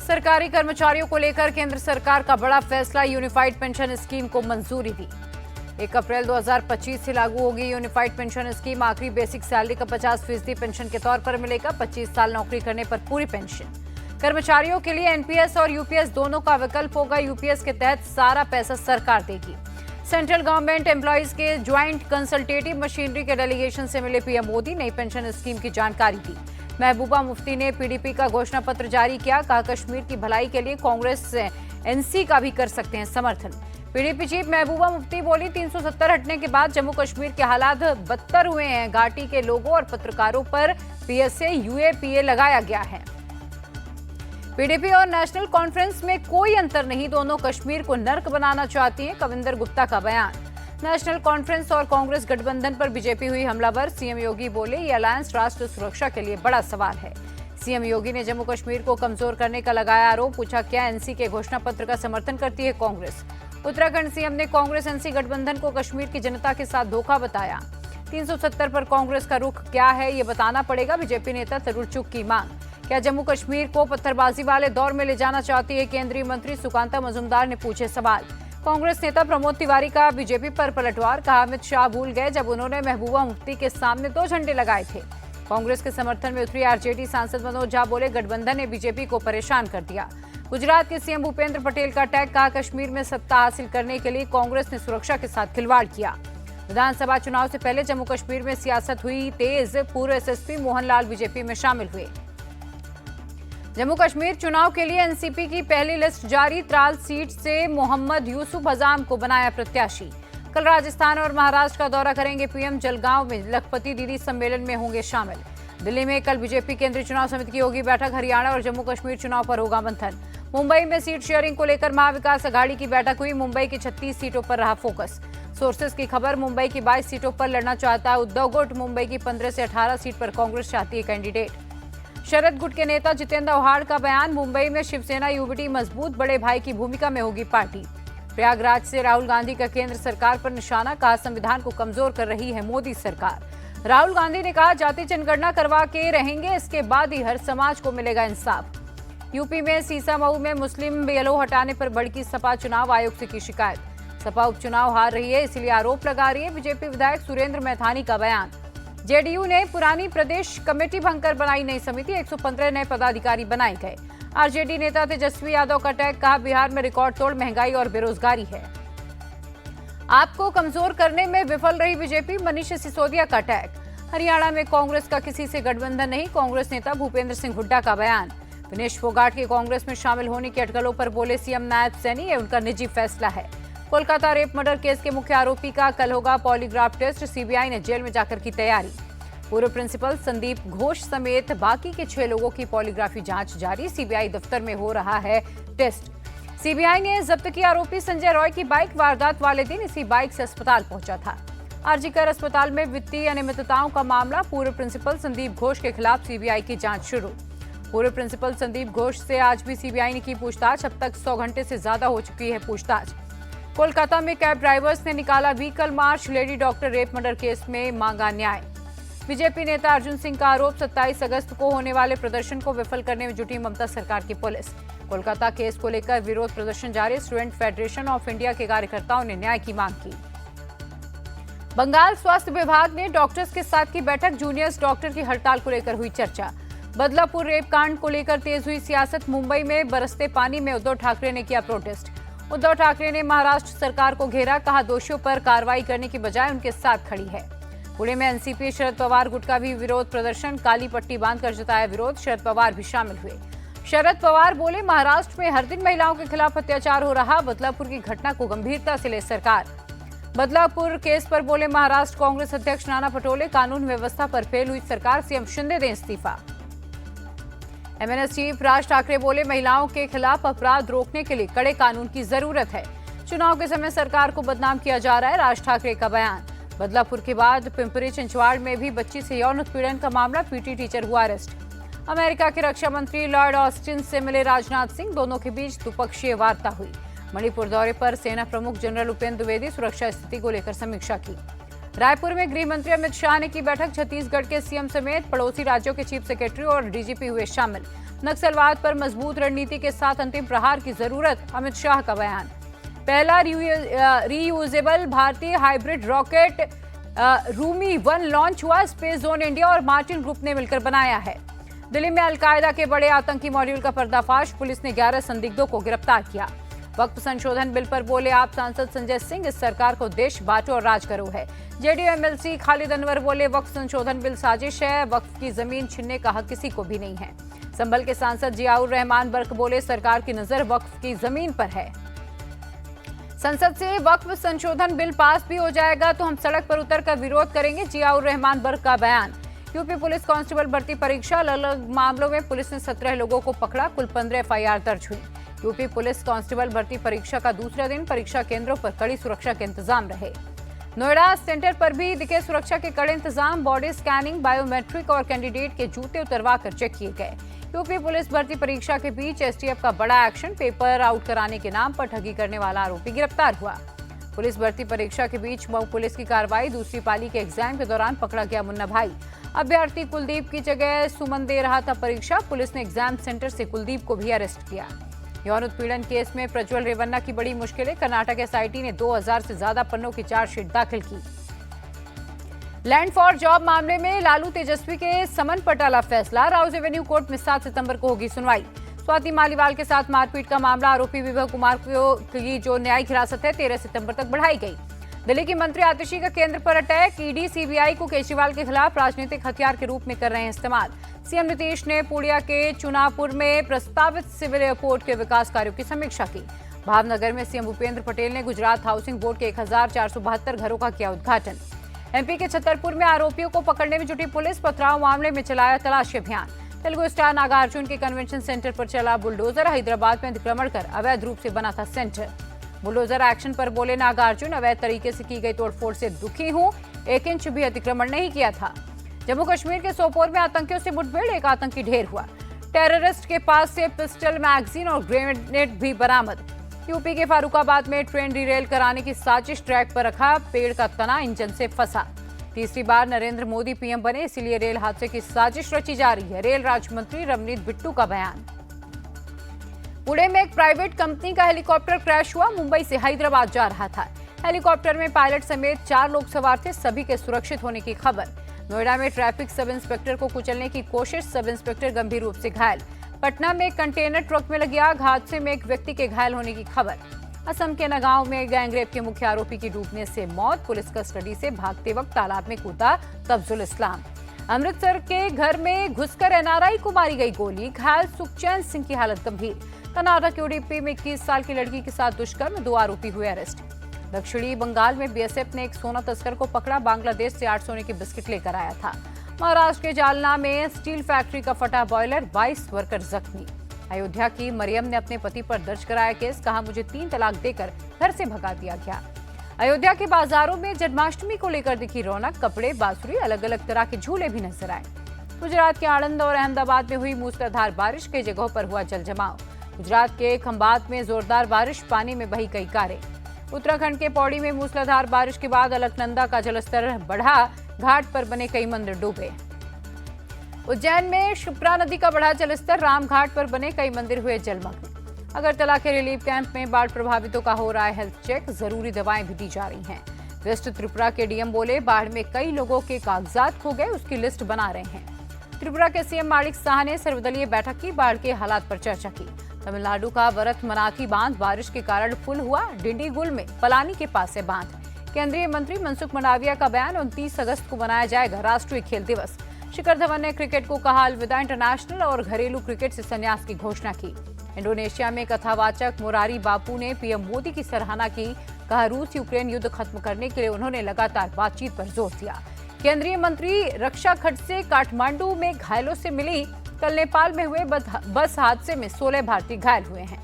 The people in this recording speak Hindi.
सरकारी कर्मचारियों को लेकर केंद्र सरकार का बड़ा फैसला, यूनिफाइड पेंशन स्कीम को मंजूरी दी। 1 अप्रैल 2025 से लागू होगी यूनिफाइड पेंशन स्कीम। आखिरी बेसिक सैलरी का 50% पेंशन के तौर पर मिलेगा। 25 साल नौकरी करने पर पूरी पेंशन। कर्मचारियों के लिए एनपीएस और यूपीएस दोनों का विकल्प होगा। यूपीएस के तहत सारा पैसा सरकार देगी। सेंट्रल गवर्नमेंट एम्प्लॉइज के ज्वाइंट कंसल्टेटिव मशीनरी के डेलीगेशन से मिले पीएम मोदी, नई पेंशन स्कीम की जानकारी दी। महबूबा मुफ्ती ने पीडीपी का घोषणा पत्र जारी किया। कहा, कश्मीर की भलाई के लिए कांग्रेस एनसी का भी कर सकते हैं समर्थन। पीडीपी चीफ महबूबा मुफ्ती बोली, 370 हटने के बाद जम्मू कश्मीर के हालात बदतर हुए हैं। घाटी के लोगों और पत्रकारों पर पीएसए यूएपीए लगाया गया है। पीडीपी और नेशनल कॉन्फ्रेंस में कोई अंतर नहीं, दोनों कश्मीर को नर्क बनाना चाहती है। कविंदर गुप्ता का बयान। नेशनल कॉन्फ्रेंस और कांग्रेस गठबंधन पर बीजेपी हुई हमलावर। सीएम योगी बोले, ये अलायंस राष्ट्र सुरक्षा के लिए बड़ा सवाल है। सीएम योगी ने जम्मू कश्मीर को कमजोर करने का लगाया आरोप। पूछा, क्या एनसी के घोषणा पत्र का समर्थन करती है कांग्रेस? उत्तराखंड सीएम ने कांग्रेस एनसी गठबंधन को कश्मीर की जनता के साथ धोखा बताया। 370 पर कांग्रेस का रुख क्या है, ये बताना पड़ेगा। बीजेपी नेता तरुण चुग की मांग। क्या जम्मू कश्मीर को पत्थरबाजी वाले दौर में ले जाना चाहती है केंद्रीय मंत्री? सुकांता मजूमदार ने पूछे सवाल। कांग्रेस नेता प्रमोद तिवारी का बीजेपी पर पलटवार। कहा, अमित शाह भूल गए जब उन्होंने महबूबा मुफ्ती के सामने 2 झंडे लगाए थे। कांग्रेस के समर्थन में उतरी आरजेडी सांसद मनोज झा बोले, गठबंधन ने बीजेपी को परेशान कर दिया। गुजरात के सीएम भूपेंद्र पटेल का टैग। कहा, कश्मीर में सत्ता हासिल करने के लिए कांग्रेस ने सुरक्षा के साथ खिलवाड़ किया। विधानसभा चुनाव से पहले जम्मू कश्मीर में सियासत हुई तेज। पूर्व एसएसपी मोहनलाल बीजेपी में शामिल हुए। जम्मू कश्मीर चुनाव के लिए एनसीपी की पहली लिस्ट जारी। त्राल सीट से मोहम्मद यूसुफ हजाम को बनाया प्रत्याशी। कल राजस्थान और महाराष्ट्र का दौरा करेंगे पीएम। जलगांव में लखपति दीदी सम्मेलन में होंगे शामिल। दिल्ली में कल बीजेपी केंद्रीय चुनाव समिति की होगी बैठक। हरियाणा और जम्मू कश्मीर चुनाव पर होगा मंथन। मुंबई में सीट शेयरिंग को लेकर महाविकास अघाड़ी की बैठक हुई। मुंबई की 36 सीटों पर रहा फोकस। सोर्सेस की खबर, मुंबई की 22 सीटों पर लड़ना चाहता है उद्धव गुट। मुंबई की 15 से 18 सीट पर कांग्रेस चाहती है कैंडिडेट। शरद गुट के नेता जितेंद्र आव्हाड का बयान। मुंबई में शिवसेना यूबीटी मजबूत, बड़े भाई की भूमिका में होगी पार्टी। प्रयागराज से राहुल गांधी का केंद्र सरकार पर निशाना। कहा, संविधान को कमजोर कर रही है मोदी सरकार। राहुल गांधी ने कहा, जाति जनगणना करवा के रहेंगे, इसके बाद ही हर समाज को मिलेगा इंसाफ। यूपी में सीसामऊ में मुस्लिम येलो हटाने पर भड़की सपा। चुनाव आयोग से की शिकायत। सपा उपचुनाव हार रही है, इसलिए आरोप लगा रही है। बीजेपी विधायक सुरेंद्र मैथानी का बयान। जेडीयू ने पुरानी प्रदेश कमेटी भंग कर बनाई नई समिति। 115 नए पदाधिकारी बनाए गए। आरजेडी नेता तेजस्वी यादव का टैग। कहा, बिहार में रिकॉर्ड तोड़ महंगाई और बेरोजगारी है। आपको कमजोर करने में विफल रही बीजेपी। मनीष सिसोदिया का टैग। हरियाणा में कांग्रेस का किसी से गठबंधन नहीं। कांग्रेस नेता भूपेंद्र सिंह हुड्डा का बयान। विनेश फोगाट के कांग्रेस में शामिल होने की अटकलों पर बोले सीएम नायब सैनी, ये उनका निजी फैसला है। कोलकाता रेप मर्डर केस के मुख्य आरोपी का कल होगा पॉलीग्राफ टेस्ट। सीबीआई ने जेल में जाकर की तैयारी। पूर्व प्रिंसिपल संदीप घोष समेत बाकी के 6 लोगों की पॉलीग्राफी जांच जारी। सीबीआई दफ्तर में हो रहा है टेस्ट। सीबीआई ने जब्त की आरोपी संजय रॉय की बाइक। वारदात वाले दिन इसी बाइक से अस्पताल पहुंचा था। आरजीकर अस्पताल में वित्तीय अनियमितताओं का मामला। पूर्व प्रिंसिपल संदीप घोष के खिलाफ सीबीआई की जांच शुरू। पूर्व प्रिंसिपल संदीप घोष से आज भी सीबीआई ने की पूछताछ। अब तक 100 घंटे से ज्यादा हो चुकी है पूछताछ। कोलकाता में कैब ड्राइवर्स ने निकाला vehicle march. Lady doctor rape murder case में मांगा न्याय। बीजेपी नेता अर्जुन सिंह का आरोप, 27 अगस्त को होने वाले प्रदर्शन को विफल करने में जुटी ममता सरकार की पुलिस। कोलकाता केस को लेकर विरोध प्रदर्शन जारी। स्टूडेंट फेडरेशन ऑफ इंडिया के कार्यकर्ताओं ने न्याय की मांग की। बंगाल स्वास्थ्य विभाग ने डॉक्टर्स के साथ की बैठक। जूनियर्स डॉक्टर की हड़ताल को लेकर हुई चर्चा। बदलापुर रेप कांड को लेकर तेज हुई सियासत। मुंबई में बरसते पानी में उद्धव ठाकरे ने किया प्रोटेस्ट। उद्धव ठाकरे ने महाराष्ट्र सरकार को घेरा। कहा, दोषियों पर कार्रवाई करने की बजाय उनके साथ खड़ी है। पुणे में एनसीपी शरद पवार गुट का भी विरोध प्रदर्शन। काली पट्टी बांधकर जताया विरोध। शरद पवार भी शामिल हुए। शरद पवार बोले, महाराष्ट्र में हर दिन महिलाओं के खिलाफ अत्याचार हो रहा। बदलापुर की घटना को गंभीरता से ले सरकार। बदलापुर केस पर बोले महाराष्ट्र कांग्रेस अध्यक्ष नाना पटोले, कानून व्यवस्था पर फेल हुई सरकार, सीएम शिंदे दें इस्तीफा। एमएनएस चीफ राज ठाकरे बोले, महिलाओं के खिलाफ अपराध रोकने के लिए कड़े कानून की जरूरत है। चुनाव के समय सरकार को बदनाम किया जा रहा है, राज ठाकरे का बयान। बदलापुर के बाद पिंपरी चिंचवाड़ में भी बच्ची से यौन उत्पीड़न का मामला। पीटी टीचर हुआ अरेस्ट। अमेरिका के रक्षा मंत्री लॉर्ड ऑस्टिन से मिले राजनाथ सिंह। दोनों के बीच द्विपक्षीय वार्ता हुई। मणिपुर दौरे पर सेना प्रमुख जनरल उपेंद्र द्विवेदी सुरक्षा स्थिति को लेकर समीक्षा की। रायपुर में गृह मंत्री अमित शाह ने की बैठक। छत्तीसगढ़ के सीएम समेत पड़ोसी राज्यों के चीफ सेक्रेटरी और डीजीपी हुए शामिल। नक्सलवाद पर मजबूत रणनीति के साथ अंतिम प्रहार की जरूरत, अमित शाह का बयान। पहला रीयूजेबल भारतीय हाइब्रिड रॉकेट रूमी-1 लॉन्च हुआ। स्पेस जोन इंडिया और मार्टिन ग्रुप ने मिलकर बनाया है। दिल्ली में अलकायदा के बड़े आतंकी मॉड्यूल का पर्दाफाश, पुलिस ने 11 संदिग्धों को गिरफ्तार किया। वक्फ संशोधन बिल पर बोले आप सांसद संजय सिंह, इस सरकार को देश बांटो और राज करो है। जेडीयू एमएलसी खालिद अनवर बोले वक्फ संशोधन बिल साजिश है, वक्फ की जमीन छीनने का हक किसी को भी नहीं है। संभल के सांसद जियाउर रहमान बर्क बोले सरकार की नजर वक्फ की जमीन पर है। संसद से वक्फ संशोधन बिल पास भी हो जाएगा तो हम सड़क पर उतरकर विरोध करेंगे, जियाउर रहमान बर्क का बयान। यूपी पुलिस कांस्टेबल भर्ती परीक्षा, अलग मामलों में पुलिस ने 17 लोगों को पकड़ा, कुल 15 एफआईआर दर्ज हुई। यूपी पुलिस कांस्टेबल भर्ती परीक्षा का दूसरा दिन, परीक्षा केंद्रों पर कड़ी सुरक्षा के इंतजाम रहे। नोएडा सेंटर पर भी दिखे सुरक्षा के कड़े इंतजाम, बॉडी स्कैनिंग, बायोमेट्रिक और कैंडिडेट के जूते उतरवा कर चेक किए गए। यूपी पुलिस भर्ती परीक्षा के बीच एसटीएफ का बड़ा एक्शन, पेपर आउट कराने के नाम पर ठगी करने वाला आरोपी गिरफ्तार हुआ। पुलिस भर्ती परीक्षा के बीच मऊ पुलिस की कार्रवाई, दूसरी पाली के एग्जाम के दौरान पकड़ा गया मुन्ना भाई। अभ्यर्थी कुलदीप की जगह सुमन दे रहा था परीक्षा, पुलिस ने एग्जाम सेंटर से कुलदीप को भी अरेस्ट किया। यौन उत्पीड़न केस में प्रज्वल रेवन्ना की बड़ी मुश्किलें, कर्नाटक एसआईटी ने 2000 से ज्यादा पन्नों की चार्जशीट दाखिल की। लैंड फॉर जॉब मामले में लालू तेजस्वी के समन पर टाला फैसला, राउज एवेन्यू कोर्ट में 7 सितंबर को होगी सुनवाई। स्वाति मालीवाल के साथ मारपीट का मामला, आरोपी विभव कुमार की जो न्यायिक हिरासत है 13 सितंबर तक बढ़ाई गई। दिल्ली की मंत्री आतिशी का केंद्र पर अटैक, ईडी सीबीआई को केजरीवाल के खिलाफ राजनीतिक हथियार के रूप में कर रहे हैं इस्तेमाल। सीएम नीतीश ने पूर्णिया के चुनापुर में प्रस्तावित सिविल एयरपोर्ट के विकास कार्यों की समीक्षा की। भावनगर में सीएम भूपेंद्र पटेल ने गुजरात हाउसिंग बोर्ड के 1472 घरों का किया उद्घाटन। एमपी के छतरपुर में आरोपियों को पकड़ने में जुटी पुलिस, पथराव मामले में चलाया तलाशी अभियान। तेलुगु स्टार नागार्जुन के कन्वेंशन सेंटर पर चला बुलडोजर, हैदराबाद में अतिक्रमण कर अवैध रूप से बना था सेंटर। बुलडोजर एक्शन पर बोले नागार्जुन, अवैध तरीके से की गई तोड़फोड़ से दुखी हूं, 1 इंच भी अतिक्रमण नहीं किया था। जम्मू कश्मीर के सोपोर में आतंकियों से मुठभेड़, एक आतंकी ढेर हुआ। टेररिस्ट के पास से पिस्टल, मैगजीन और ग्रेनेड भी बरामद। यूपी के फारुखाबाद में ट्रेन डिरेल कराने की साजिश, ट्रैक पर रखा पेड़ का तना इंजन से फंसा। तीसरी बार नरेंद्र मोदी पीएम बने, इसलिए रेल हादसे की साजिश रची जा रही है, रेल राज्य मंत्री रवनीत बिट्टू का बयान। पुणे में एक प्राइवेट कंपनी का हेलीकॉप्टर क्रैश हुआ, मुंबई से हैदराबाद जा रहा था। हेलीकॉप्टर में पायलट समेत 4 लोग सवार थे, सभी के सुरक्षित होने की खबर। नोएडा में ट्रैफिक सब इंस्पेक्टर को कुचलने की कोशिश, सब इंस्पेक्टर गंभीर रूप से घायल। पटना में कंटेनर ट्रक में लगी आग, हादसे में एक व्यक्ति के घायल होने की खबर। असम के नगांव में गैंगरेप के मुख्य आरोपी की डूबने से मौत, पुलिस कस्टडी से भागते वक्त तालाब में कूदा तफजुल इस्लाम। अमृतसर के घर में घुसकर एनआरआई को मारी गई गोली, घायल सुखचैन सिंह की हालत गंभीर। कर्नाटक के उडुपी में 21 साल की लड़की के साथ दुष्कर्म, 2 आरोपी हुए अरेस्ट। दक्षिणी बंगाल में बीएसएफ ने एक सोना तस्कर को पकड़ा, बांग्लादेश से 8 सोने के बिस्किट लेकर आया था। महाराष्ट्र के जालना में स्टील फैक्ट्री का फटा बॉयलर, 22 वर्कर जख्मी। अयोध्या की मरियम ने अपने पति पर दर्ज कराया केस, कहा मुझे 3 तलाक देकर घर से भगा दिया गया। अयोध्या के बाजारों में जन्माष्टमी को लेकर दिखी रौनक, कपड़े, बांसुरी, अलग अलग तरह के झूले भी नजर आए। गुजरात के आणंद और अहमदाबाद में हुई मूसलाधार बारिश, कई जगहों पर हुआ जल जमाव। गुजरात के खंभात में जोरदार बारिश, पानी में बही कई कारें। उत्तराखंड के पौड़ी में मूसलाधार बारिश के बाद अलकनंदा का जलस्तर बढ़ा, घाट पर बने कई मंदिर डूबे। उज्जैन में क्षिप्रा नदी का बढ़ा जलस्तर, रामघाट पर बने कई मंदिर हुए जलमग्न। अगरतला के रिलीफ कैंप में बाढ़ प्रभावितों का हो रहा है हेल्थ चेक, जरूरी दवाएं भी दी जा रही हैं। वेस्ट त्रिपुरा के डीएम बोले बाढ़ में कई लोगों के कागजात खो गए, उसकी लिस्ट बना रहे हैं। त्रिपुरा के सीएम माणिक साह ने सर्वदलीय बैठक की, बाढ़ के हालात पर चर्चा की। तमिलनाडु का वरथ मनाथी बांध बारिश के कारण फुल हुआ, डिंडीगुल में पलानी के पास है बांध। केंद्रीय मंत्री मनसुख मंडाविया का बयान, 29 अगस्त को मनाया जाएगा राष्ट्रीय खेल दिवस। शिखर धवन ने क्रिकेट को कहा अलविदा, इंटरनेशनल और घरेलू क्रिकेट से संन्यास की घोषणा की। इंडोनेशिया में कथावाचक मुरारी बापू ने पीएम मोदी की सराहना की, कहा रूस यूक्रेन युद्ध खत्म करने के लिए उन्होंने लगातार बातचीत पर जोर दिया। केंद्रीय मंत्री रक्षा खडसे काठमांडू में घायलों से मिली, कल नेपाल में हुए बस हादसे में 16 भारतीय घायल हुए हैं।